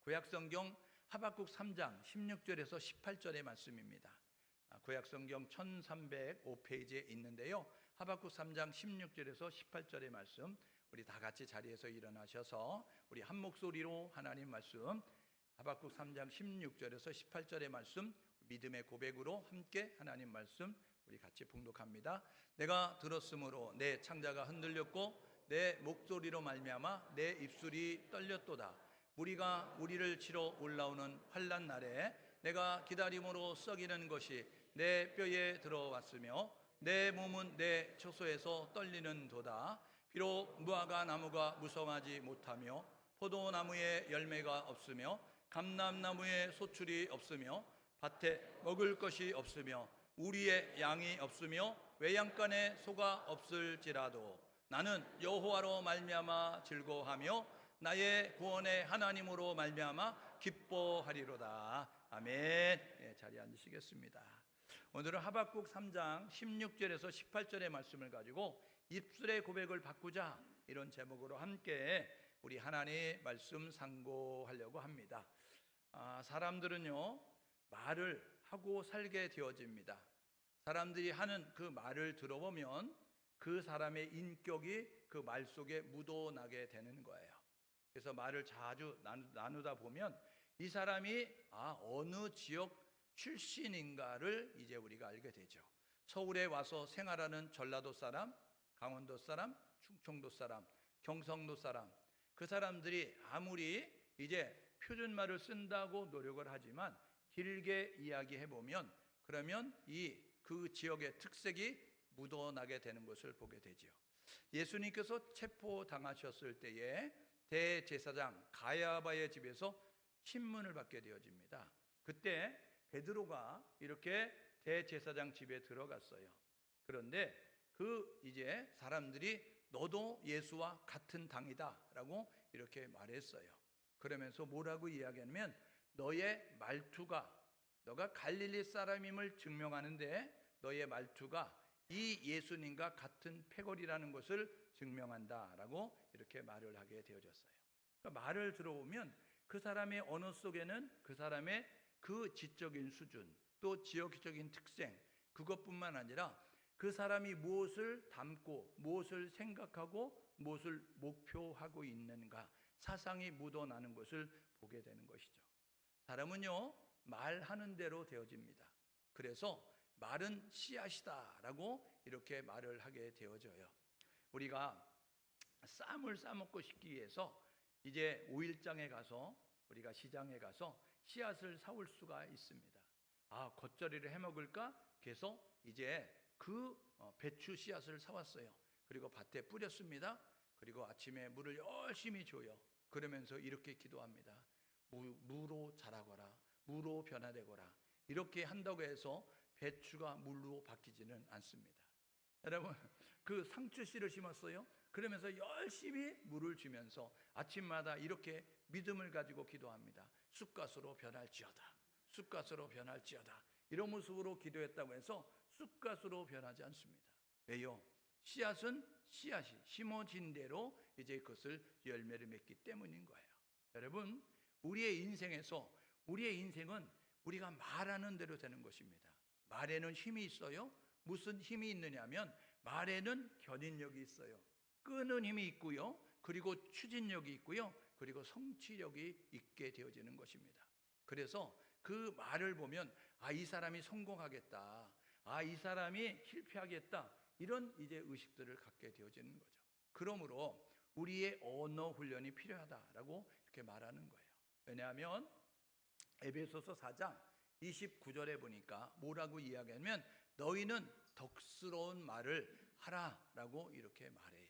구약성경 하박국 3장 16절에서 18절의 말씀입니다. 구약성경 1305페이지에 있는데요, 하박국 3장 16절에서 18절의 말씀, 우리 다 같이 자리에서 일어나셔서 우리 한 목소리로 하나님 말씀, 하박국 3장 16절에서 18절의 말씀, 믿음의 고백으로 함께 하나님 말씀 우리 같이 봉독합니다. 내가 들었으므로 내 창자가 흔들렸고 내 목소리로 말미암아 내 입술이 떨렸도다. 무리가 우리를 치러 올라오는 환난 날에 내가 기다림으로 썩이는 것이 내 뼈에 들어왔으며 내 몸은 내 처소에서 떨리는도다. 비록 무화과 나무가 무성하지 못하며 포도나무에 열매가 없으며 감람나무에 소출이 없으며 밭에 먹을 것이 없으며 우리의 양이 없으며 외양간에 소가 없을지라도 나는 여호와로 말미암아 즐거워하며 나의 구원의 하나님으로 말미암아 기뻐하리로다. 아멘. 자리에 앉으시겠습니다. 오늘은 하박국 3장 16절에서 18절의 말씀을 가지고 입술의 고백을 바꾸자, 이런 제목으로 함께 우리 하나님의 말씀 상고하려고 합니다. 사람들은요, 말을 하고 살게 되어집니다. 사람들이 하는 그 말을 들어보면 그 사람의 인격이 그 말 속에 묻어나게 되는 거예요. 그래서 말을 자주 나누다 보면 이 사람이 어느 지역 출신인가를 이제 우리가 알게 되죠. 서울에 와서 생활하는 전라도 사람, 강원도 사람, 충청도 사람, 경상도 사람, 그 사람들이 아무리 이제 표준말을 쓴다고 노력을 하지만 길게 이야기해 보면 그러면 그 지역의 특색이 묻어나게 되는 것을 보게 되죠. 예수님께서 체포당하셨을 때에 대제사장 가야바의 집에서 신문을 받게 되어집니다. 그때 베드로가 이렇게 대제사장 집에 들어갔어요. 그런데 이제 사람들이 너도 예수와 같은 당이다라고 이렇게 말했어요. 그러면서 뭐라고 이야기하냐면 너의 말투가, 너가 갈릴리 사람임을 증명하는데 너의 말투가 이 예수님과 같은 패거리라는 것을 증명한다라고 이렇게 말을 하게 되어졌어요. 그러니까 말을 들어보면 그 사람의 언어 속에는 그 사람의 그 지적인 수준, 또 지역적인 특색, 그것뿐만 아니라 그 사람이 무엇을 담고 무엇을 생각하고 무엇을 목표하고 있는가, 사상이 묻어나는 것을 보게 되는 것이죠. 사람은요, 말하는 대로 되어집니다. 그래서 말은 씨앗이다라고 이렇게 말을 하게 되어져요. 우리가 쌈을 싸먹고 싶기 위해서 이제 5일장에 가서, 우리가 시장에 가서 씨앗을 사올 수가 있습니다. 겉절이를 해 먹을까? 그래서 이제 배추 씨앗을 사왔어요. 그리고 밭에 뿌렸습니다. 그리고 아침에 물을 열심히 줘요. 그러면서 이렇게 기도합니다. 무로 자라거라, 무로 변화되거라. 이렇게 한다고 해서 배추가 물로 바뀌지는 않습니다. 여러분, 그 상추씨를 심었어요. 그러면서 열심히 물을 주면서 아침마다 이렇게 믿음을 가지고 기도합니다. 쑥갓으로 변할지어다, 쑥갓으로 변할지어다. 이런 모습으로 기도했다고 해서 쑥갓으로 변하지 않습니다. 왜요? 씨앗은 씨앗이 심어진 대로 이제 그것을 열매를 맺기 때문인 거예요. 여러분, 우리의 인생은 우리가 말하는 대로 되는 것입니다. 말에는 힘이 있어요. 무슨 힘이 있느냐면 말에는 견인력이 있어요. 끄는 힘이 있고요. 그리고 추진력이 있고요. 그리고 성취력이 있게 되어지는 것입니다. 그래서 그 말을 보면 이 사람이 성공하겠다, 이 사람이 실패하겠다, 이런 이제 의식들을 갖게 되어지는 거죠. 그러므로 우리의 언어 훈련이 필요하다라고 이렇게 말하는 거예요. 왜냐하면 에베소서 4장 29절에 보니까 뭐라고 이야기하면 너희는 덕스러운 말을 하라라고 이렇게 말해요.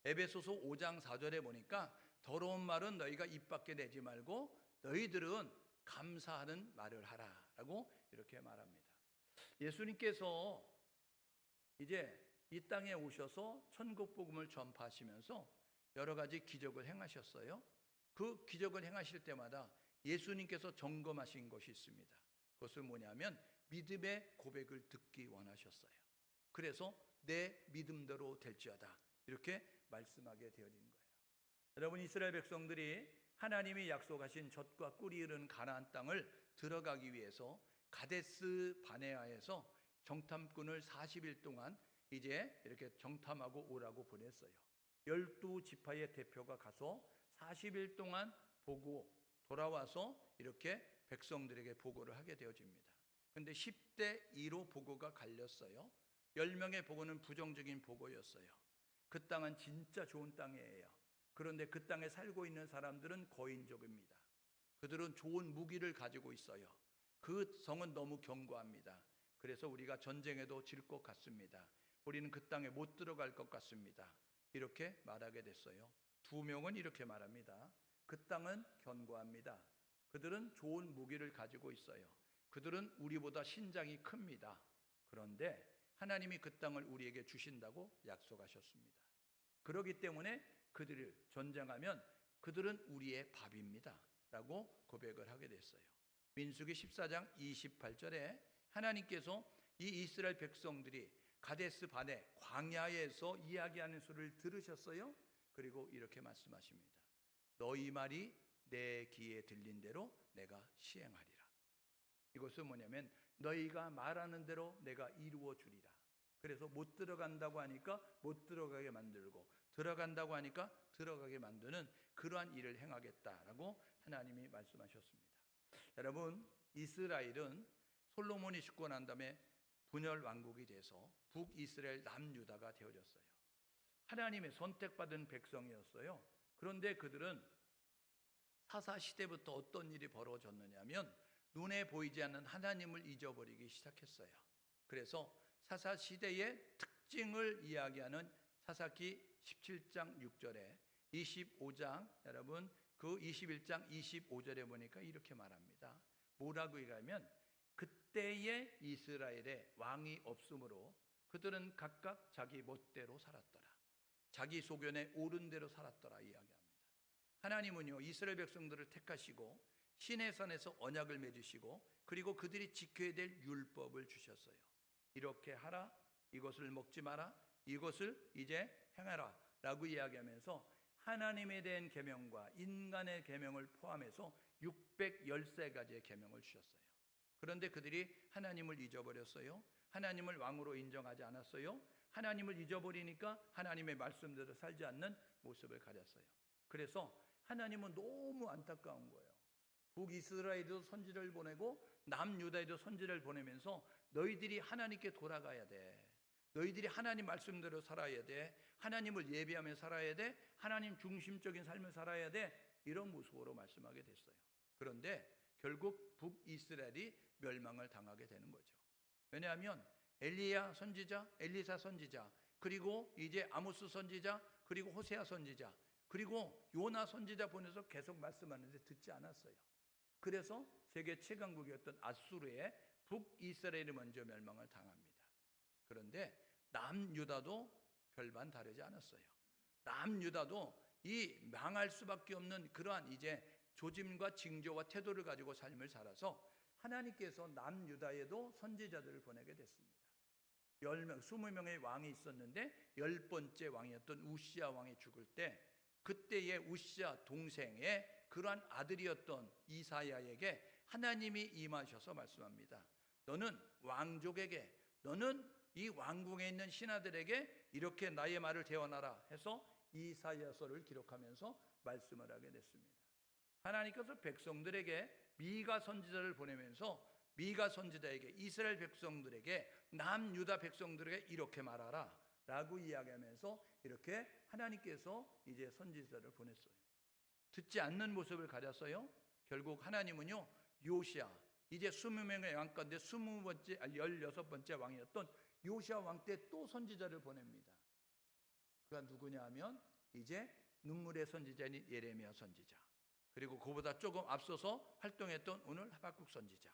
에베소서 5장 4절에 보니까 더러운 말은 너희가 입 밖에 내지 말고 너희들은 감사하는 말을 하라라고 이렇게 말합니다. 예수님께서 이제 이 땅에 오셔서 천국 복음을 전파하시면서 여러 가지 기적을 행하셨어요. 그 기적을 행하실 때마다 예수님께서 점검하신 것이 있습니다. 그것은 뭐냐면 믿음의 고백을 듣기 원하셨어요. 그래서 내 믿음대로 될지어다 이렇게 말씀하게 되어진 거예요. 여러분, 이스라엘 백성들이 하나님이 약속하신 젖과 꿀이 흐르는 가나안 땅을 들어가기 위해서 가데스 바네아에서 정탐꾼을 40일 동안 이제 이렇게 정탐하고 오라고 보냈어요. 12지파의 대표가 가서 40일 동안 보고 돌아와서 이렇게 백성들에게 보고를 하게 되어집니다. 근데 10대 2로 보고가 갈렸어요. 10명의 보고는 부정적인 보고였어요. 그 땅은 진짜 좋은 땅이에요. 그런데 그 땅에 살고 있는 사람들은 거인족입니다. 그들은 좋은 무기를 가지고 있어요. 그 성은 너무 견고합니다. 그래서 우리가 전쟁에도 질 것 같습니다. 우리는 그 땅에 못 들어갈 것 같습니다. 이렇게 말하게 됐어요. 2명은 이렇게 말합니다. 그 땅은 견고합니다. 그들은 좋은 무기를 가지고 있어요. 그들은 우리보다 신장이 큽니다. 그런데 하나님이 그 땅을 우리에게 주신다고 약속하셨습니다. 그렇기 때문에 그들을 전쟁하면 그들은 우리의 밥입니다 라고 고백을 하게 됐어요. 민수기 14장 28절에 하나님께서 이 이스라엘 백성들이 가데스 바네 광야에서 이야기하는 소리를 들으셨어요. 그리고 이렇게 말씀하십니다. 너희 말이 내 귀에 들린 대로 내가 시행하리라. 이것은 뭐냐면 너희가 말하는 대로 내가 이루어 주리라. 그래서 못 들어간다고 하니까 못 들어가게 만들고 들어간다고 하니까 들어가게 만드는 그러한 일을 행하겠다라고 하나님이 말씀하셨습니다. 여러분, 이스라엘은 솔로몬이 죽고 난 다음에 분열 왕국이 돼서 북이스라엘 남유다가 되어졌어요. 하나님의 선택받은 백성이었어요. 그런데 그들은 사사시대부터 어떤 일이 벌어졌느냐면 눈에 보이지 않는 하나님을 잊어버리기 시작했어요. 그래서 사사시대의 특징을 이야기하는 사사기 17장 6절에 25장 여러분 그 21장 25절에 보니까 이렇게 말합니다. 뭐라고 얘기하면 그때의 이스라엘에 왕이 없으므로 그들은 각각 자기 멋대로 살았더라. 자기 소견에 옳은 대로 살았더라 이야기합니다. 하나님은요 이스라엘 백성들을 택하시고 시내산에서 언약을 맺으시고 그리고 그들이 지켜야 될 율법을 주셨어요. 이렇게 하라, 이것을 먹지 마라, 이것을 이제 행하라 라고 이야기하면서 하나님에 대한 계명과 인간의 계명을 포함해서 613가지의 계명을 주셨어요. 그런데 그들이 하나님을 잊어버렸어요. 하나님을 왕으로 인정하지 않았어요. 하나님을 잊어버리니까 하나님의 말씀대로 살지 않는 모습을 가졌어요. 그래서 하나님은 너무 안타까운 거예요. 북이스라엘도 선지자를 보내고 남유다에도 선지자를 보내면서 너희들이 하나님께 돌아가야 돼. 너희들이 하나님 말씀대로 살아야 돼. 하나님을 예배하며 살아야 돼. 하나님 중심적인 삶을 살아야 돼. 이런 모습으로 말씀하게 됐어요. 그런데 결국 북이스라엘이 멸망을 당하게 되는 거죠. 왜냐하면 엘리야 선지자, 엘리사 선지자, 그리고 이제 아모스 선지자, 그리고 호세아 선지자, 그리고 요나 선지자 보내서 계속 말씀하는데 듣지 않았어요. 그래서 세계 최강국이었던 아수르의 북이스라엘이 먼저 멸망을 당합니다. 그런데 남유다도 별반 다르지 않았어요. 남유다도 이 망할 수밖에 없는 그러한 이제 조짐과 징조와 태도를 가지고 삶을 살아서 하나님께서 남유다에도 선지자들을 보내게 됐습니다. 10명, 20명의 왕이 있었는데 10번째 왕이었던 우시야 왕이 죽을 때 그때의 우시야 동생의 그러한 아들이었던 이사야에게 하나님이 임하셔서 말씀합니다. 너는 왕족에게, 너는 이 왕궁에 있는 신하들에게 이렇게 나의 말을 대언하라 해서 이사야서를 기록하면서 말씀을 하게 됐습니다. 하나님께서 백성들에게 미가 선지자를 보내면서 미가 선지자에게 이스라엘 백성들에게 남유다 백성들에게 이렇게 말하라 라고 이야기하면서 이렇게 하나님께서 이제 선지자를 보냈어요. 듣지 않는 모습을 가졌어요. 결국 하나님은요 요시야 이제 20명의 왕 가운데 16번째 왕이었던 요시야 왕 때 또 선지자를 보냅니다. 그가 누구냐 하면 이제 눈물의 선지자인 예레미야 선지자, 그리고 그보다 조금 앞서서 활동했던 오늘 하박국 선지자,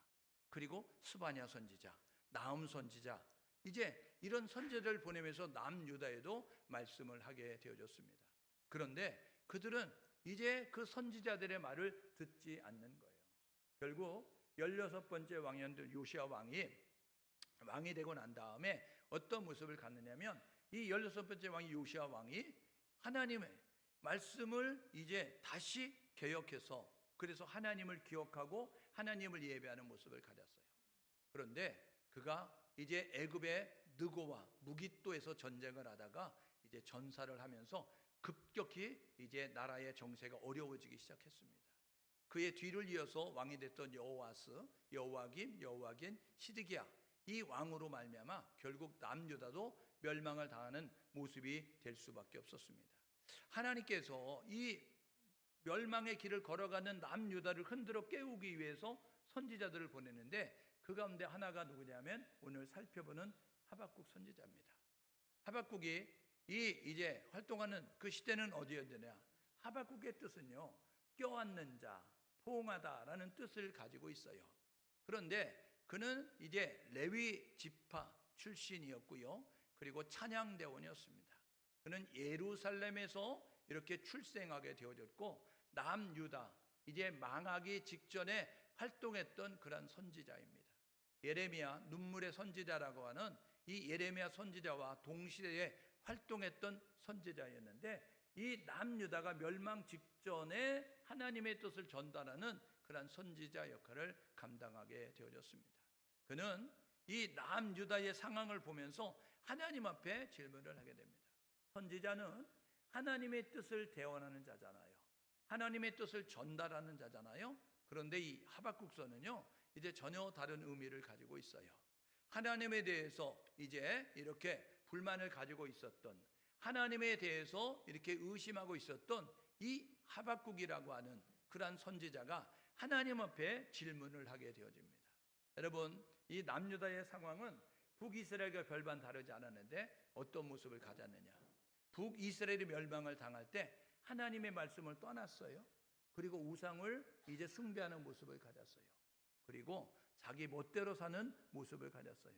그리고 스바냐 선지자, 나훔 선지자, 이제 이런 선지자를 보내면서 남유다에도 말씀을 하게 되어졌습니다. 그런데 그들은 이제 그 선지자들의 말을 듣지 않는 거예요. 결국 16번째 왕이었던 요시야 왕이 되고 난 다음에 어떤 모습을 갖느냐면 이 16번째 왕이 요시야 왕이 하나님의 말씀을 이제 다시 개혁해서 그래서 하나님을 기억하고 하나님을 예배하는 모습을 가졌어요. 그런데 그가 이제 애굽의 느고와 무깃도에서 전쟁을 하다가 이제 전사를 하면서 급격히 이제 나라의 정세가 어려워지기 시작했습니다. 그의 뒤를 이어서 왕이 됐던 여호와스, 여호와김, 여호와긴, 시드기야 이 왕으로 말미암아 결국 남유다도 멸망을 당하는 모습이 될 수밖에 없었습니다. 하나님께서 이 멸망의 길을 걸어가는 남유다를 흔들어 깨우기 위해서 선지자들을 보내는데 그 가운데 하나가 누구냐면 오늘 살펴보는 하박국 선지자입니다. 하박국이 이제 활동하는 그 시대는 어디였느냐? 하박국의 뜻은요, 껴안는 자, 포옹하다라는 뜻을 가지고 있어요. 그런데 그는 이제 레위 지파 출신이었고요. 그리고 찬양대원이었습니다. 그는 예루살렘에서 이렇게 출생하게 되어졌고 남유다, 이제 망하기 직전에 활동했던 그런 선지자입니다. 예레미야, 눈물의 선지자라고 하는 이 예레미야 선지자와 동시대에 활동했던 선지자였는데 이 남유다가 멸망 직전에 하나님의 뜻을 전달하는 그런 선지자 역할을 감당하게 되어졌습니다. 그는 이 남유다의 상황을 보면서 하나님 앞에 질문을 하게 됩니다. 선지자는 하나님의 뜻을 대언하는 자잖아요. 하나님의 뜻을 전달하는 자잖아요. 그런데 이 하박국서는요, 이제 전혀 다른 의미를 가지고 있어요. 하나님에 대해서 이제 이렇게 불만을 가지고 있었던, 하나님에 대해서 이렇게 의심하고 있었던 이 하박국이라고 하는 그러한 선지자가 하나님 앞에 질문을 하게 되어집니다. 여러분, 이 남유다의 상황은 북이스라엘과 별반 다르지 않았는데 어떤 모습을 가졌느냐? 북이스라엘이 멸망을 당할 때 하나님의 말씀을 떠났어요. 그리고 우상을 이제 숭배하는 모습을 가졌어요. 그리고 자기 멋대로 사는 모습을 가졌어요.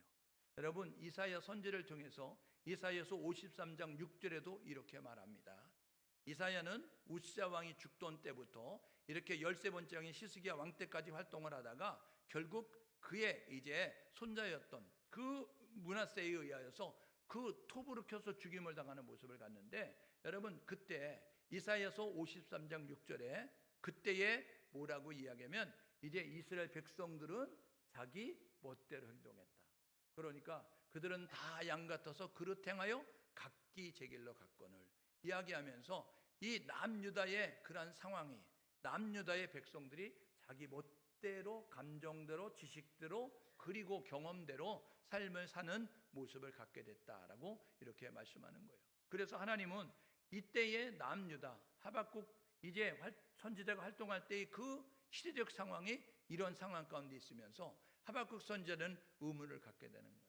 여러분, 이사야 선지를 통해서 이사야서 53장 6절에도 이렇게 말합니다. 이사야는 우시야 왕이 죽던 때부터 이렇게 13번째 왕인 시스기야 왕 때까지 활동을 하다가 결국 그의 이제 손자였던 그 므낫세에 의하여서 그 톱으로 켜서 죽임을 당하는 모습을 갔는데 여러분, 그때 이사야서 53장 6절에 그때에 뭐라고 이야기하면 이제 이스라엘 백성들은 자기 멋대로 행동했다. 그러니까 그들은 다 양 같아서 그릇 행하여 각기 제 길로 갔거늘 이야기하면서 이 남유다의 그러한 상황이 남유다의 백성들이 자기 멋대로 감정대로 지식대로 그리고 경험대로 삶을 사는 모습을 갖게 됐다라고 이렇게 말씀하는 거예요. 그래서 하나님은 이때의 남유다 하박국 이제 선지자가 활동할 때의 그 시대적 상황이 이런 상황 가운데 있으면서 하박국 선지자는 의문을 갖게 되는 거예요.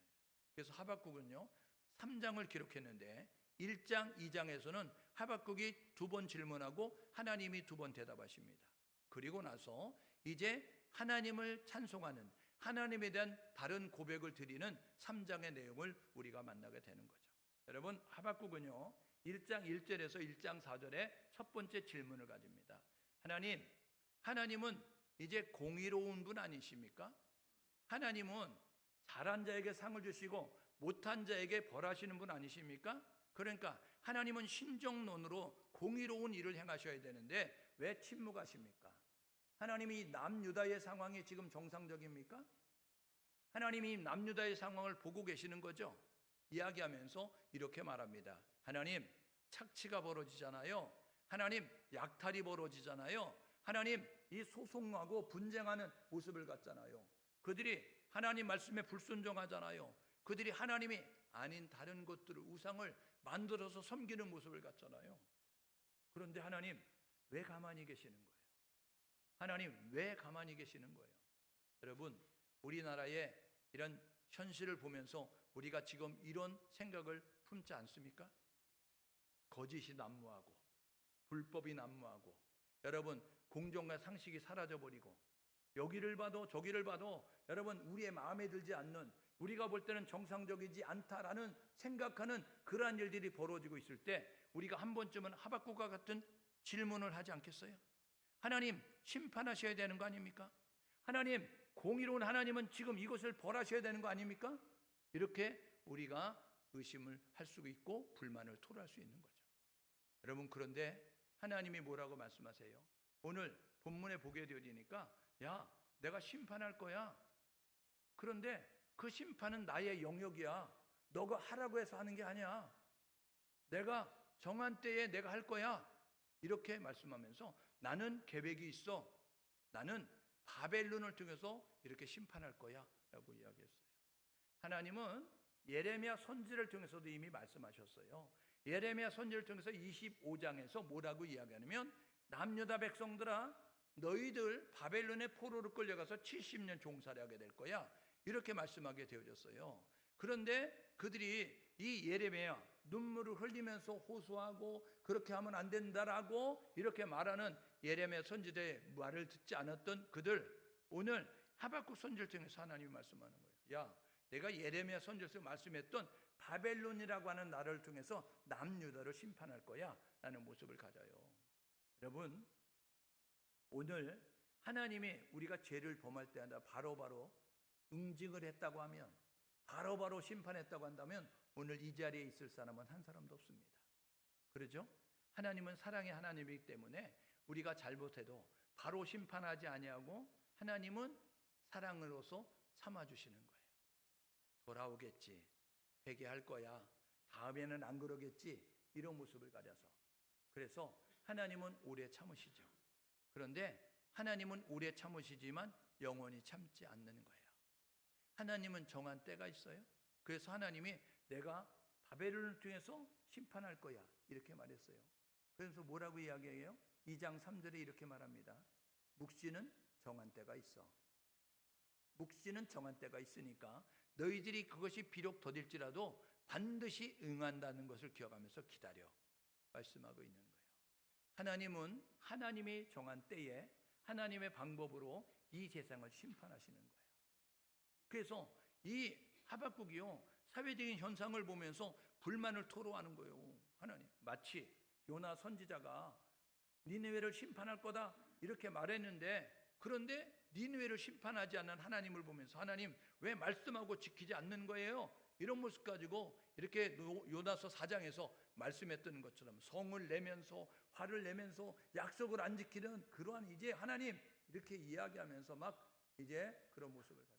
그래서 하박국은요 3장을 기록했는데 1장, 2장에서는 하박국이 2번 질문하고 하나님이 2번 대답하십니다. 그리고 나서 이제 하나님을 찬송하는 하나님에 대한 다른 고백을 드리는 3장의 내용을 우리가 만나게 되는 거죠. 여러분, 하박국은요 1장 1절에서 1장 4절에 첫 번째 질문을 가집니다. 하나님은 이제 공의로운 분 아니십니까? 하나님은 잘한 자에게 상을 주시고 못한 자에게 벌하시는 분 아니십니까? 그러니까 하나님은 신정론으로 공의로운 일을 행하셔야 되는데 왜 침묵하십니까? 하나님이 남유다의 상황이 지금 정상적입니까? 하나님이 남유다의 상황을 보고 계시는 거죠? 이야기하면서 이렇게 말합니다. 하나님, 착취가 벌어지잖아요. 하나님, 약탈이 벌어지잖아요. 하나님, 이 소송하고 분쟁하는 모습을 갖잖아요. 그들이 하나님 말씀에 불순종하잖아요. 그들이 하나님이 아닌 다른 것들을 우상을 만들어서 섬기는 모습을 갖잖아요. 그런데 하나님 왜 가만히 계시는 거예요? 하나님 왜 가만히 계시는 거예요? 여러분, 우리나라의 이런 현실을 보면서 우리가 지금 이런 생각을 품지 않습니까? 거짓이 난무하고 불법이 난무하고 여러분 공정과 상식이 사라져버리고 여기를 봐도 저기를 봐도 여러분 우리의 마음에 들지 않는 우리가 볼 때는 정상적이지 않다라는 생각하는 그러한 일들이 벌어지고 있을 때 우리가 한 번쯤은 하박국과 같은 질문을 하지 않겠어요? 하나님 심판하셔야 되는 거 아닙니까? 하나님 공의로운 하나님은 지금 이것을 벌하셔야 되는 거 아닙니까? 이렇게 우리가 의심을 할 수 있고 불만을 토로할 수 있는 거죠. 여러분, 그런데 하나님이 뭐라고 말씀하세요? 오늘 본문에 보게 되어지니까 야, 내가 심판할 거야. 그런데 그 심판은 나의 영역이야. 너가 하라고 해서 하는 게 아니야. 내가 정한 때에 내가 할 거야. 이렇게 말씀하면서 나는 계획이 있어. 나는 바벨론을 통해서 이렇게 심판할 거야 라고 이야기했어요. 하나님은 예레미야 선지를 통해서도 이미 말씀하셨어요. 예레미야 선지를 통해서 25장에서 뭐라고 이야기하냐면 남유다 백성들아, 너희들 바벨론의 포로로 끌려가서 70년 종살이 하게 될 거야. 이렇게 말씀하게 되어졌어요. 그런데 그들이 이 예레미야 눈물을 흘리면서 호소하고 그렇게 하면 안 된다라고 이렇게 말하는 예레미야 선지자의 말을 듣지 않았던 그들, 오늘 하박국 선지를 통해서 하나님이 말씀하는 거예요. 야, 내가 예레미야 선지에서 말씀했던 바벨론이라고 하는 나라를 통해서 남유다를 심판할 거야 라는 모습을 가져요. 여러분, 오늘 하나님이 우리가 죄를 범할 때마다 바로바로 응징을 했다고 하면, 바로바로 심판했다고 한다면 오늘 이 자리에 있을 사람은 한 사람도 없습니다. 그렇죠? 하나님은 사랑의 하나님이기 때문에 우리가 잘못해도 바로 심판하지 아니하고 하나님은 사랑으로서 참아주시는 거예요. 돌아오겠지, 회개할 거야, 다음에는 안 그러겠지, 이런 모습을 가져서. 그래서 하나님은 오래 참으시죠. 그런데 하나님은 오래 참으시지만 영원히 참지 않는 거예요. 하나님은 정한 때가 있어요. 그래서 하나님이 내가 바벨론을 통해서 심판할 거야 이렇게 말했어요. 그래서 뭐라고 이야기해요? 2장 3절에 이렇게 말합니다. 묵시는 정한 때가 있어. 묵시는 정한 때가 있으니까 너희들이 그것이 비록 더딜지라도 반드시 응한다는 것을 기억하면서 기다려 말씀하고 있는 거예요. 하나님은 하나님이 정한 때에 하나님의 방법으로 이 세상을 심판하시는 거예요. 그래서 이 하박국이요, 사회적인 현상을 보면서 불만을 토로하는 거예요. 하나님, 마치 요나 선지자가 니느웨를 심판할 거다 이렇게 말했는데, 그런데 니느웨를 심판하지 않는 하나님을 보면서 하나님 왜 말씀하고 지키지 않는 거예요? 이런 모습 가지고 이렇게 요나서 4장에서 말씀했던 것처럼 성을 내면서 화를 내면서 약속을 안 지키는 그러한 이제 하나님 이렇게 이야기하면서 막 이제 그런 모습을 가졌어요.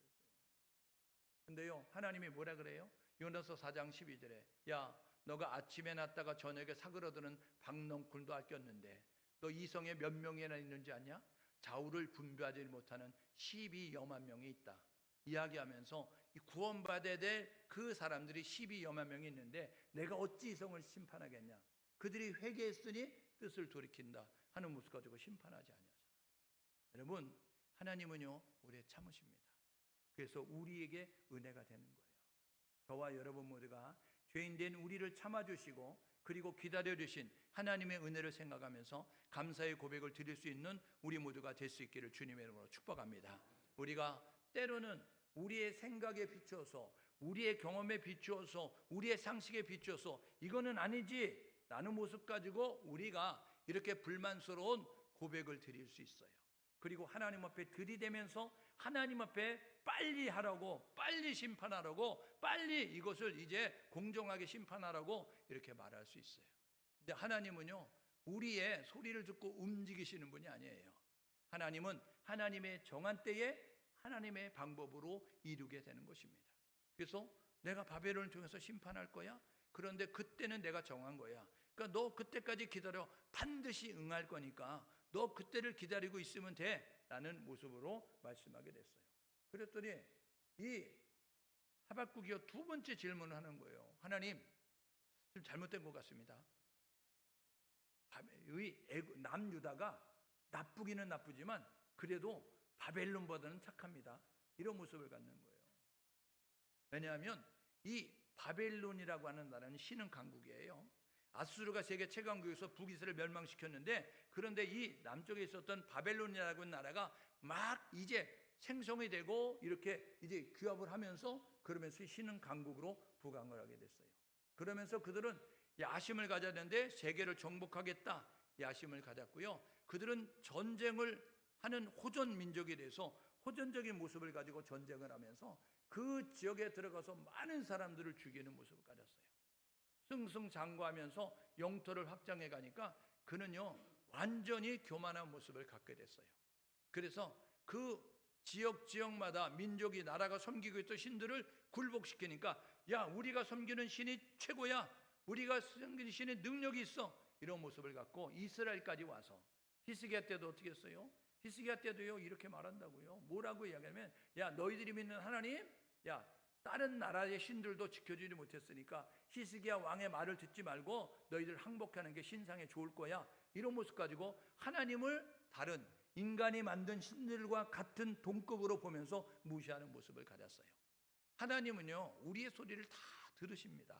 근데요, 하나님이 뭐라 그래요? 요나서 4장 12절에 야, 너가 아침에 났다가 저녁에 사그러드는 박넝쿨도 아꼈는데 너 이 성에 몇 명이나 있는지 아냐? 좌우를 분별하지 못하는 12여만 명이 있다. 이야기하면서 구원받아야 될 그 사람들이 12여만 명이 있는데 내가 어찌 이 성을 심판하겠냐? 그들이 회개했으니 뜻을 돌이킨다 하는 모습 가지고 심판하지 아니하잖아요. 여러분, 하나님은요 오래 참으십니다. 그래서 우리에게 은혜가 되는 거예요. 저와 여러분 모두가 죄인된 우리를 참아주시고 그리고 기다려주신 하나님의 은혜를 생각하면서 감사의 고백을 드릴 수 있는 우리 모두가 될 수 있기를 주님의 이름으로 축복합니다. 우리가 때로는 우리의 생각에 비추어서, 우리의 경험에 비추어서, 우리의 상식에 비추어서 이거는 아니지 라는 모습 가지고 우리가 이렇게 불만스러운 고백을 드릴 수 있어요. 그리고 하나님 앞에 들이대면서 하나님 앞에 빨리 하라고, 빨리 심판하라고, 빨리 이것을 이제 공정하게 심판하라고 이렇게 말할 수 있어요. 근데 하나님은요 우리의 소리를 듣고 움직이시는 분이 아니에요. 하나님은 하나님의 정한 때에 하나님의 방법으로 이루게 되는 것입니다. 그래서 내가 바벨론을 통해서 심판할 거야. 그런데 그때는 내가 정한 거야. 그러니까 너 그때까지 기다려. 반드시 응할 거니까 너 그때를 기다리고 있으면 돼 라는 모습으로 말씀하게 됐어요. 그랬더니 이 하박국이요 두 번째 질문을 하는 거예요. 하나님, 좀 잘못된 것 같습니다. 남유다가 나쁘기는 나쁘지만 그래도 바벨론보다는 착합니다. 이런 모습을 갖는 거예요. 왜냐하면 이 바벨론이라고 하는 나라는 신흥 강국이에요. 아수르가 세계 최강국에서 북이스라엘을 멸망시켰는데, 그런데 이 남쪽에 있었던 바벨론이라고 하는 나라가 막 이제 생성이 되고 이렇게 이제 규합을 하면서 그러면서 신흥 강국으로 부강을 하게 됐어요. 그러면서 그들은 야심을 가졌는데 세계를 정복하겠다 야심을 가졌고요. 그들은 전쟁을 하는 호전 민족이 돼서 호전적인 모습을 가지고 전쟁을 하면서 그 지역에 들어가서 많은 사람들을 죽이는 모습을 가졌어요. 승승장구하면서 영토를 확장해 가니까 그는요 완전히 교만한 모습을 갖게 됐어요. 그래서 그 지역마다 민족이 나라가 섬기고 있던 신들을 굴복시키니까 야, 우리가 섬기는 신이 최고야, 우리가 섬기는 신의 능력이 있어, 이런 모습을 갖고 이스라엘까지 와서 히스기야 때도 어떻게 했어요? 히스기야 때도요 이렇게 말한다고요. 뭐라고 이야기하면 야, 너희들이 믿는 하나님, 야, 다른 나라의 신들도 지켜주지 못했으니까 히스기야 왕의 말을 듣지 말고 너희들 항복하는 게 신상에 좋을 거야, 이런 모습 가지고 하나님을 다른 인간이 만든 신들과 같은 동급으로 보면서 무시하는 모습을 가졌어요. 하나님은요 우리의 소리를 다 들으십니다.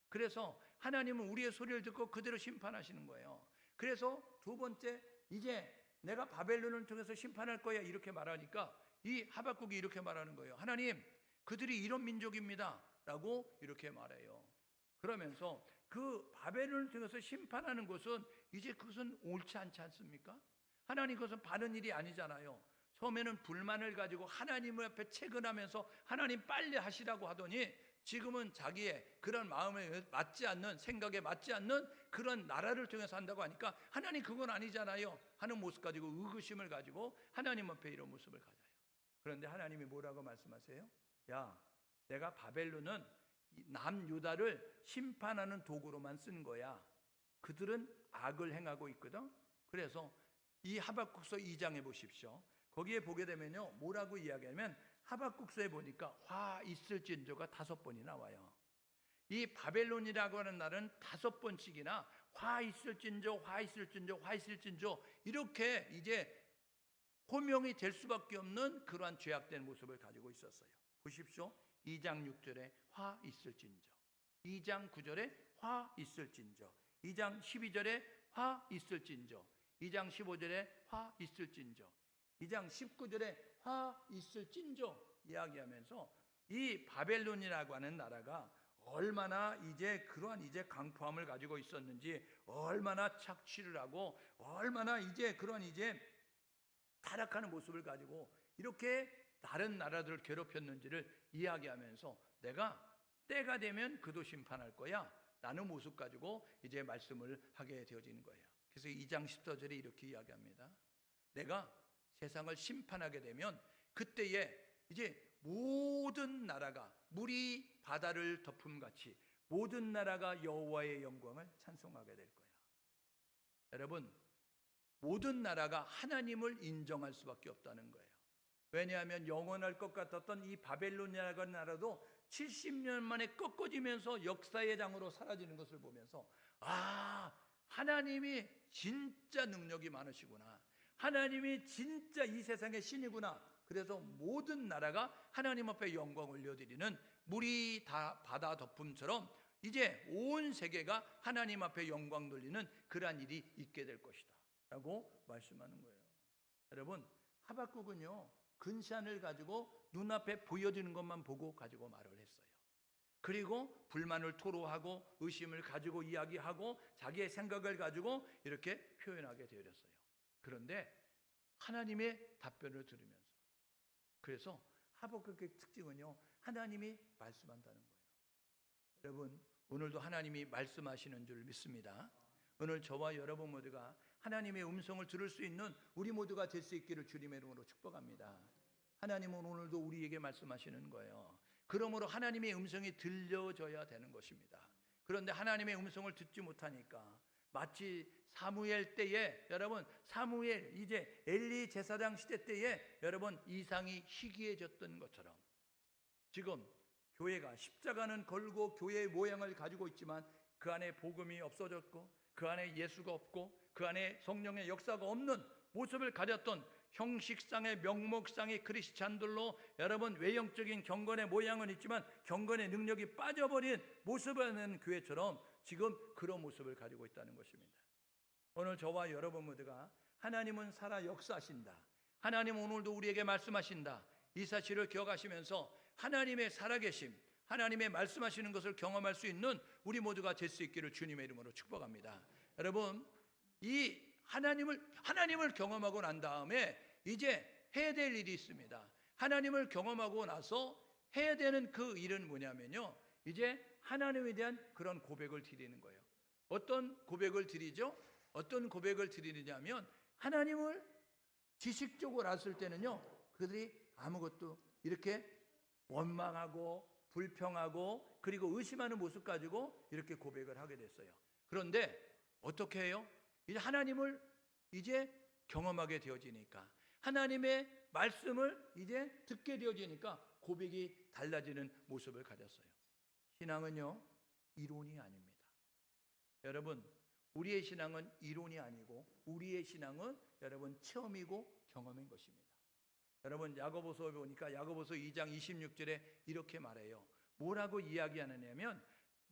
그래서 하나님은 우리의 소리를 듣고 그대로 심판하시는 거예요. 그래서 두 번째, 이제 내가 바벨론을 통해서 심판할 거야, 이렇게 말하니까 이 하박국이 이렇게 말하는 거예요. 하나님, 그들이 이런 민족입니다 라고 이렇게 말해요. 그러면서 그 바벨론을 통해서 심판하는 것은 이제 그것은 옳지 않지 않습니까? 하나님, 그것은 바른 일이 아니잖아요. 처음에는 불만을 가지고 하나님 앞에 채근하면서 하나님 빨리 하시라고 하더니 지금은 자기의 그런 마음에 맞지 않는, 생각에 맞지 않는 그런 나라를 통해서 한다고 하니까 하나님, 그건 아니잖아요 하는 모습 가지고 의구심을 가지고 하나님 앞에 이런 모습을 가져요. 그런데 하나님이 뭐라고 말씀하세요? 야, 내가 바벨론은 남유다를 심판하는 도구로만 쓴 거야. 그들은 악을 행하고 있거든. 그래서 이 하박국서 2장에 보십시오. 거기에 보게 되면요 뭐라고 이야기하면 하박국서에 보니까 화 있을진저가 5번이 나와요. 이 바벨론이라고 하는 날은 5번씩이나 화 있을진저, 화 있을진저, 화 있을진저, 이렇게 이제 호명이 될 수밖에 없는 그러한 죄악된 모습을 가지고 있었어요. 보십시오. 2장 6절에 화 있을진저, 2장 9절에 화 있을진저, 2장 12절에 화 있을진저, 2장 15절에 화 있을진저, 2장 19절에 화 있을진저 이야기하면서 이 바벨론이라고 하는 나라가 얼마나 이제 그러한 이제 강포함을 가지고 있었는지, 얼마나 착취를 하고 얼마나 이제 그런 이제 타락하는 모습을 가지고 이렇게 다른 나라들을 괴롭혔는지를 이야기하면서 내가 때가 되면 그도 심판할 거야 라는 모습 가지고 이제 말씀을 하게 되어지는 거예요. 그래서 2장 14절에 이렇게 이야기합니다. 내가 세상을 심판하게 되면 그때에 이제 모든 나라가 물이 바다를 덮음같이 모든 나라가 여호와의 영광을 찬송하게 될 거야. 여러분, 모든 나라가 하나님을 인정할 수밖에 없다는 거예요. 왜냐하면 영원할 것 같았던 이 바벨론이라는 나라도 70년 만에 꺾어지면서 역사의 장으로 사라지는 것을 보면서 아, 하나님이 진짜 능력이 많으시구나, 하나님이 진짜 이 세상의 신이구나. 그래서 모든 나라가 하나님 앞에 영광 올려드리는 물이 다 바다 덮음처럼 이제 온 세계가 하나님 앞에 영광 돌리는 그러한 일이 있게 될 것이다 라고 말씀하는 거예요. 여러분, 하박국은요 근시안을 가지고 눈앞에 보여지는 것만 보고 가지고 말을 했어요. 그리고 불만을 토로하고 의심을 가지고 이야기하고 자기의 생각을 가지고 이렇게 표현하게 되었어요. 그런데 하나님의 답변을 들으면서, 그래서 하박국의 특징은요 하나님이 말씀한다는 거예요. 여러분, 오늘도 하나님이 말씀하시는 줄 믿습니다. 오늘 저와 여러분 모두가 하나님의 음성을 들을 수 있는 우리 모두가 될 수 있기를 주님의 이름으로 축복합니다. 하나님은 오늘도 우리에게 말씀하시는 거예요. 그러므로 하나님의 음성이 들려져야 되는 것입니다. 그런데 하나님의 음성을 듣지 못하니까 마치 사무엘 때에, 여러분 사무엘 이제 엘리 제사장 시대 때에 여러분 이상이 희귀해졌던 것처럼 지금 교회가 십자가는 걸고 교회의 모양을 가지고 있지만 그 안에 복음이 없어졌고 그 안에 예수가 없고 그 안에 성령의 역사가 없는 모습을 가졌던 형식상의 명목상의 크리스찬들로 여러분 외형적인 경건의 모양은 있지만 경건의 능력이 빠져버린 모습을 하는 교회처럼 지금 그런 모습을 가지고 있다는 것입니다. 오늘 저와 여러분 모두가 하나님은 살아 역사하신다, 하나님은 오늘도 우리에게 말씀하신다, 이 사실을 기억하시면서 하나님의 살아계심, 하나님의 말씀하시는 것을 경험할 수 있는 우리 모두가 될 수 있기를 주님의 이름으로 축복합니다. 여러분, 이 하나님을 경험하고 난 다음에 이제 해야 될 일이 있습니다. 하나님을 경험하고 나서 해야 되는 그 일은 뭐냐면요, 이제 하나님에 대한 그런 고백을 드리는 거예요. 어떤 고백을 드리죠? 어떤 고백을 드리느냐면 하나님을 지식적으로 알았을 때는요, 그들이 아무것도 이렇게 원망하고 불평하고 그리고 의심하는 모습 가지고 이렇게 고백을 하게 됐어요. 그런데 어떻게 해요? 이제 하나님을 이제 경험하게 되어지니까, 하나님의 말씀을 이제 듣게 되어지니까 고백이 달라지는 모습을 가졌어요. 신앙은요, 이론이 아닙니다. 여러분, 우리의 신앙은 이론이 아니고 우리의 신앙은 여러분 체험이고 경험인 것입니다. 여러분, 야고보서 보니까 야고보서 2장 26절에 이렇게 말해요. 뭐라고 이야기하느냐면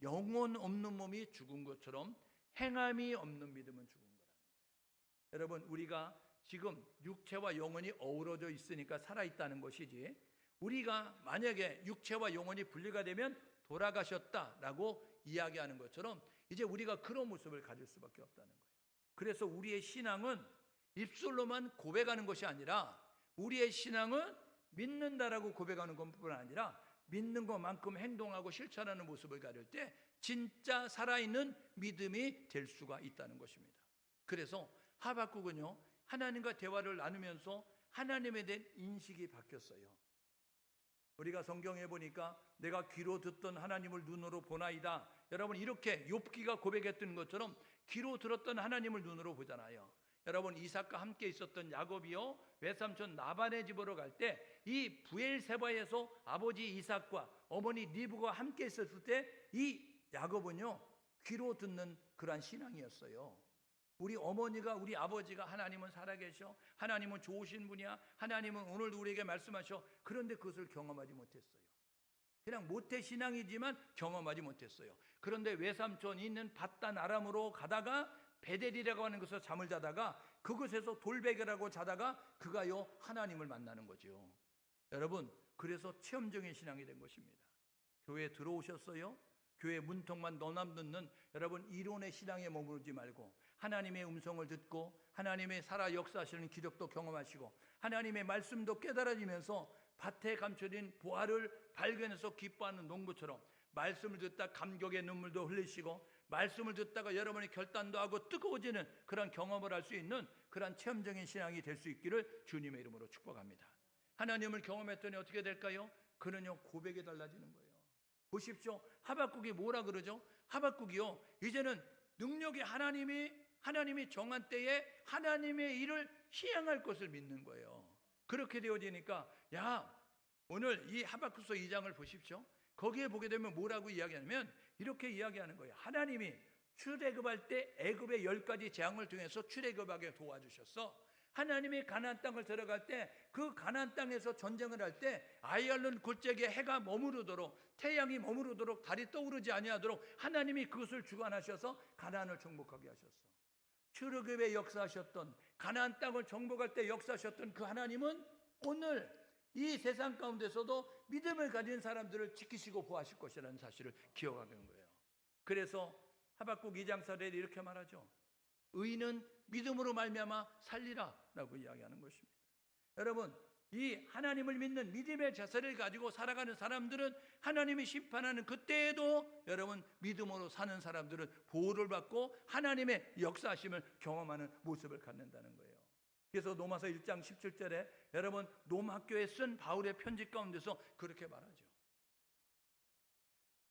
영혼 없는 몸이 죽은 것처럼 행함이 없는 믿음은 죽은 거라는 거예요. 여러분, 우리가 지금 육체와 영혼이 어우러져 있으니까 살아있다는 것이지, 우리가 만약에 육체와 영혼이 분리가 되면 돌아가셨다라고 이야기하는 것처럼 이제 우리가 그런 모습을 가질 수밖에 없다는 거예요. 그래서 우리의 신앙은 입술로만 고백하는 것이 아니라, 우리의 신앙은 믿는다라고 고백하는 것뿐 아니라 믿는 것만큼 행동하고 실천하는 모습을 가질 때 진짜 살아있는 믿음이 될 수가 있다는 것입니다. 그래서 하박국은요, 하나님과 대화를 나누면서 하나님에 대한 인식이 바뀌었어요. 우리가 성경에 보니까 내가 귀로 듣던 하나님을 눈으로 보나이다. 여러분, 이렇게 욥기가 고백했던 것처럼 귀로 들었던 하나님을 눈으로 보잖아요. 여러분, 이삭과 함께 있었던 야곱이요, 외삼촌 나반의 집으로 갈 때 이 브엘세바에서 아버지 이삭과 어머니 리브가 함께 있었을 때 이 야곱은요, 귀로 듣는 그러한 신앙이었어요. 우리 어머니가, 우리 아버지가 하나님은 살아계셔, 하나님은 좋으신 분이야, 하나님은 오늘도 우리에게 말씀하셔. 그런데 그것을 경험하지 못했어요. 그냥 모태 신앙이지만 경험하지 못했어요. 그런데 외삼촌이 있는 밧단 아람으로 가다가 베델이라고 하는 곳에서 잠을 자다가 그곳에서 돌베개라고 자다가 그가요 하나님을 만나는 거죠. 여러분, 그래서 체험적인 신앙이 된 것입니다. 교회에 들어오셨어요? 교회 문턱만 너남듣는 여러분 이론의 신앙에 머무르지 말고 하나님의 음성을 듣고 하나님의 살아 역사하시는 기적도 경험하시고 하나님의 말씀도 깨달아지면서 밭에 감춰진 보화를 발견해서 기뻐하는 농부처럼 말씀을 듣다 감격의 눈물도 흘리시고 말씀을 듣다가 여러분이 결단도 하고 뜨거워지는 그런 경험을 할 수 있는 그런 체험적인 신앙이 될 수 있기를 주님의 이름으로 축복합니다. 하나님을 경험했더니 어떻게 될까요? 그는요 고백이 달라지는 거예요. 보십시오. 하박국이 뭐라 그러죠? 하박국이요, 이제는 능력이 하나님이 정한 때에 하나님의 일을 시행할 것을 믿는 거예요. 그렇게 되어지니까 오늘 이 하박국서 2장을 보십시오. 거기에 보게 되면 뭐라고 이야기하냐면 이렇게 이야기하는 거예요. 하나님이 출애굽할 때 애굽의 10가지 재앙을 통해서 출애굽하게 도와주셨어. 하나님이 가나안 땅을 들어갈 때 그 가나안 땅에서 전쟁을 할 때 아이알론 골짜기에 해가 머무르도록 태양이 머무르도록 달이 떠오르지 아니하도록 하나님이 그것을 주관하셔서 가나안을 정복하게 하셨어. 출애굽에 역사하셨던 가나안 땅을 정복할 때 역사하셨던 그 하나님은 오늘 이 세상 가운데서도 믿음을 가진 사람들을 지키시고 보호하실 것이라는 사실을 기억하는 거예요. 그래서 하박국 2장 4절에 이렇게 말하죠. 의인은 믿음으로 말미암아 살리라 라고 이야기하는 것입니다. 여러분, 이 하나님을 믿는 믿음의 자세를 가지고 살아가는 사람들은 하나님이 심판하는 그때에도 여러분 믿음으로 사는 사람들은 보호를 받고 하나님의 역사하심을 경험하는 모습을 갖는다는 거예요. 그래서 로마서 1장 17절에 여러분 로마교에 쓴 바울의 편지 가운데서 그렇게 말하죠.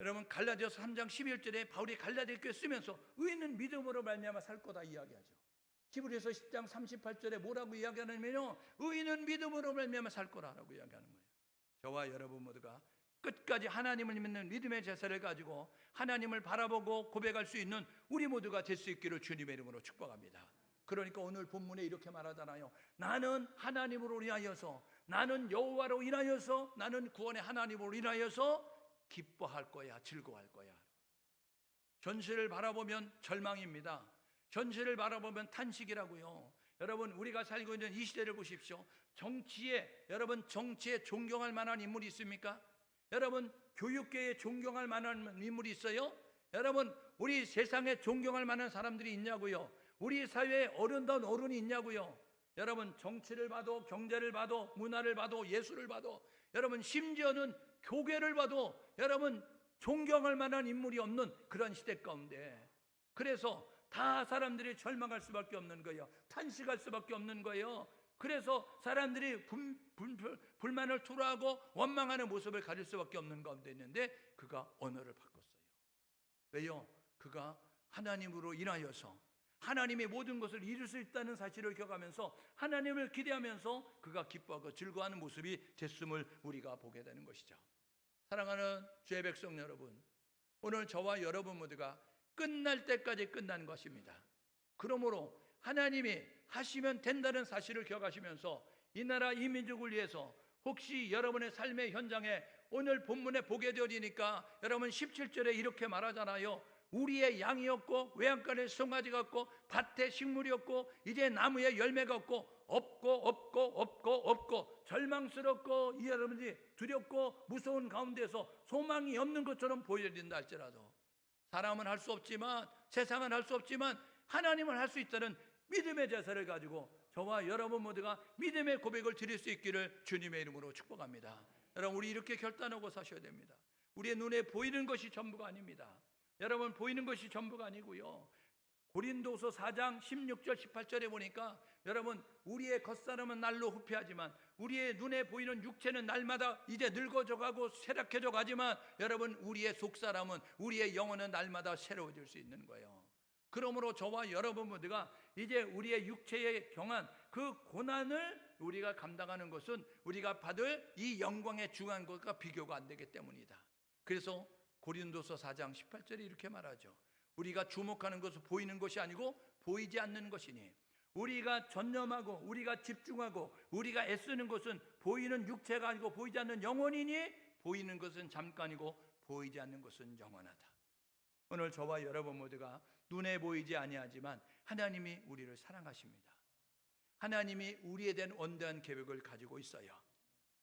여러분 갈라디아서 3장 11절에 바울이 갈라디아 교회 쓰면서 의인은 믿음으로 말미암아 살 거다 이야기하죠. 히브리서 10장 38절에 뭐라고 이야기하냐면요, 의인은 믿음으로 말미암아 살 거라고 이야기하는 거예요. 저와 여러분 모두가 끝까지 하나님을 믿는 믿음의 제사를 가지고 하나님을 바라보고 고백할 수 있는 우리 모두가 될 수 있기를 주님의 이름으로 축복합니다. 그러니까 오늘 본문에 이렇게 말하잖아요. 나는 하나님으로 인하여서, 나는 여호와로 인하여서, 나는 구원의 하나님으로 인하여서 기뻐할 거야, 즐거워할 거야. 현실을 바라보면 절망입니다. 현실을 바라보면 탄식이라고요. 여러분 우리가 살고 있는 이 시대를 보십시오. 정치에 존경할 만한 인물이 있습니까? 여러분 교육계에 존경할 만한 인물이 있어요? 여러분 우리 세상에 존경할 만한 사람들이 있냐고요? 우리 사회에 어른다운 어른이 있냐고요? 여러분 정치를 봐도 경제를 봐도 문화를 봐도 예술을 봐도 여러분 심지어는 교계를 봐도 여러분 존경할 만한 인물이 없는 그런 시대 가운데, 그래서 다 사람들이 절망할 수밖에 없는 거예요. 탄식할 수밖에 없는 거예요. 그래서 사람들이 불만을 토로하고 원망하는 모습을 가질 수밖에 없는 가운데 있는데 그가 언어를 바꿨어요. 왜요? 그가 하나님으로 인하여서 하나님의 모든 것을 이룰 수 있다는 사실을 기억하면서 하나님을 기대하면서 그가 기뻐하고 즐거워하는 모습이 됐음을 우리가 보게 되는 것이죠. 사랑하는 주의 백성 여러분, 오늘 저와 여러분 모두가 끝날 때까지 끝난 것입니다. 그러므로 하나님이 하시면 된다는 사실을 기억하시면서 이 나라 이 민족을 위해서 혹시 여러분의 삶의 현장에 오늘 본문에 보게 되어지니까 여러분 17절에 이렇게 말하잖아요. 우리의 양이었고 외양간에 송아지가 없고 밭에 식물이 없고 이제 나무에 열매가 없고 절망스럽고 이 여러분이 두렵고 무서운 가운데서 소망이 없는 것처럼 보여진다 할지라도 사람은 할 수 없지만 세상은 할 수 없지만 하나님은 할 수 있다는 믿음의 자세를 가지고 저와 여러분 모두가 믿음의 고백을 드릴 수 있기를 주님의 이름으로 축복합니다. 여러분 우리 이렇게 결단하고 사셔야 됩니다. 우리의 눈에 보이는 것이 전부가 아닙니다. 여러분 보이는 것이 전부가 아니고요. 고린도서 4장 16절 18절에 보니까 여러분 우리의 겉사람은 날로 후패하지만 우리의 눈에 보이는 육체는 날마다 이제 늙어져 가고 쇠락해져 가지만 여러분 우리의 속사람은 우리의 영혼은 날마다 새로워질 수 있는 거예요. 그러므로 저와 여러분 모두가 이제 우리의 육체에 경한 그 고난을 우리가 감당하는 것은 우리가 받을 이 영광의 중요한 것과 비교가 안 되기 때문이다. 그래서 고린도서 4장 18절에 이렇게 말하죠. 우리가 주목하는 것은 보이는 것이 아니고 보이지 않는 것이니 우리가 전념하고 우리가 집중하고 우리가 애쓰는 것은 보이는 육체가 아니고 보이지 않는 영혼이니 보이는 것은 잠깐이고 보이지 않는 것은 영원하다. 오늘 저와 여러분 모두가 눈에 보이지 아니하지만 하나님이 우리를 사랑하십니다. 하나님이 우리에 대한 원대한 계획을 가지고 있어요.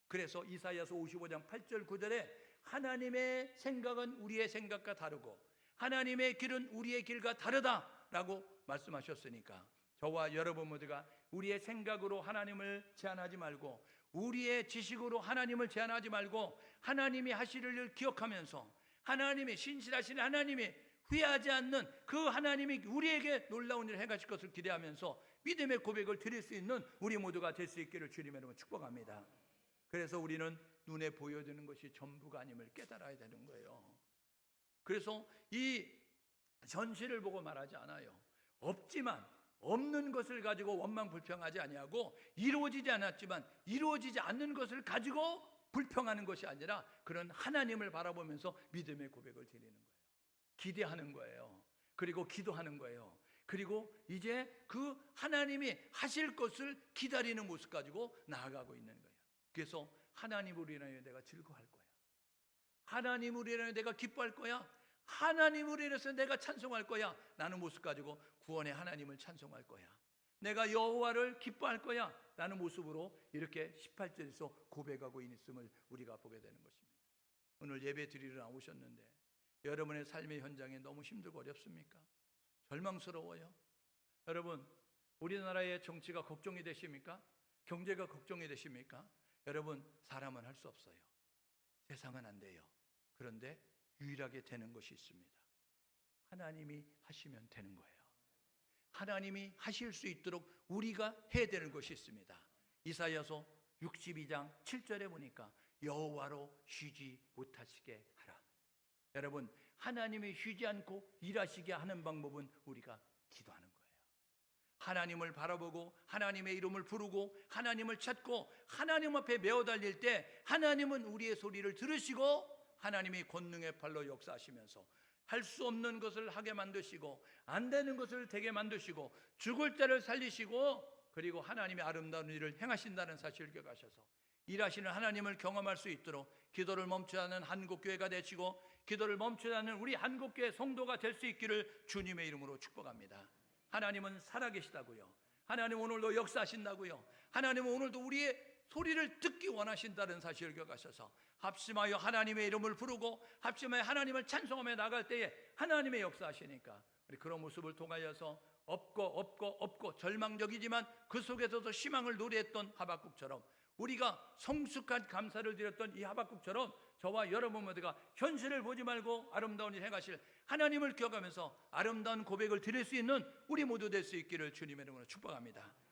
그래서 이사야서 55장 8절 9절에 하나님의 생각은 우리의 생각과 다르고 하나님의 길은 우리의 길과 다르다라고 말씀하셨으니까 저와 여러분 모두가 우리의 생각으로 하나님을 제한하지 말고 우리의 지식으로 하나님을 제한하지 말고 하나님이 하실 일을 기억하면서 하나님이 신실하신 하나님이 후회하지 않는 그 하나님이 우리에게 놀라운 일을 행하실 것을 기대하면서 믿음의 고백을 드릴 수 있는 우리 모두가 될 수 있기를 주님의 이름으로 축복합니다. 그래서 우리는 눈에 보여지는 것이 전부가 아님을 깨달아야 되는 거예요. 그래서 이 현실을 보고 말하지 않아요. 없지만 없는 것을 가지고 원망 불평하지 아니하고 이루어지지 않았지만 이루어지지 않는 것을 가지고 불평하는 것이 아니라 그런 하나님을 바라보면서 믿음의 고백을 드리는 거예요. 기대하는 거예요. 그리고 기도하는 거예요. 그리고 이제 그 하나님이 하실 것을 기다리는 모습 가지고 나아가고 있는 거예요. 그래서 하나님으로 인하여 내가 즐거워할 거야. 하나님으로 인하여 내가 기뻐할 거야. 하나님으로 인해서 내가 찬송할 거야. 라는 모습 가지고 구원의 하나님을 찬송할 거야. 내가 여호와를 기뻐할 거야. 라는 모습으로 이렇게 18절에서 고백하고 있음을 우리가 보게 되는 것입니다. 오늘 예배 드리러 나오셨는데 여러분의 삶의 현장에 너무 힘들고 어렵습니까? 절망스러워요? 여러분 우리나라의 정치가 걱정이 되십니까? 경제가 걱정이 되십니까? 여러분 사람은 할 수 없어요. 세상은 안 돼요. 그런데 유일하게 되는 것이 있습니다. 하나님이 하시면 되는 거예요. 하나님이 하실 수 있도록 우리가 해야 되는 것이 있습니다. 이사야서 62장 7절에 보니까 여호와로 쉬지 못하시게 하라. 여러분 하나님이 쉬지 않고 일하시게 하는 방법은 우리가 기도하는 거예요. 하나님을 바라보고 하나님의 이름을 부르고 하나님을 찾고 하나님 앞에 메어 달릴 때 하나님은 우리의 소리를 들으시고 하나님이 권능의 팔로 역사하시면서 할 수 없는 것을 하게 만드시고 안 되는 것을 되게 만드시고 죽을 자를 살리시고 그리고 하나님의 아름다운 일을 행하신다는 사실을 기억하셔서 일하시는 하나님을 경험할 수 있도록 기도를 멈추지 않는 한국교회가 되시고 기도를 멈추지 않는 우리 한국교회 성도가 될 수 있기를 주님의 이름으로 축복합니다. 하나님은 살아계시다고요. 하나님 오늘도 역사하신다고요. 하나님은 오늘도 우리의 소리를 듣기 원하신다는 사실을 기억하셔서 합심하여 하나님의 이름을 부르고 합심하여 하나님을 찬송하며 나갈 때에 하나님의 역사하시니까 우리 그런 모습을 통하여서 없고 절망적이지만 그 속에서도 희망을 노래했던 하박국처럼 우리가 성숙한 감사를 드렸던 이 하박국처럼 저와 여러분 모두가 현실을 보지 말고 아름다운 일 행하실 하나님을 기억하면서 아름다운 고백을 드릴 수 있는 우리 모두 될 수 있기를 주님의 이름으로 축복합니다.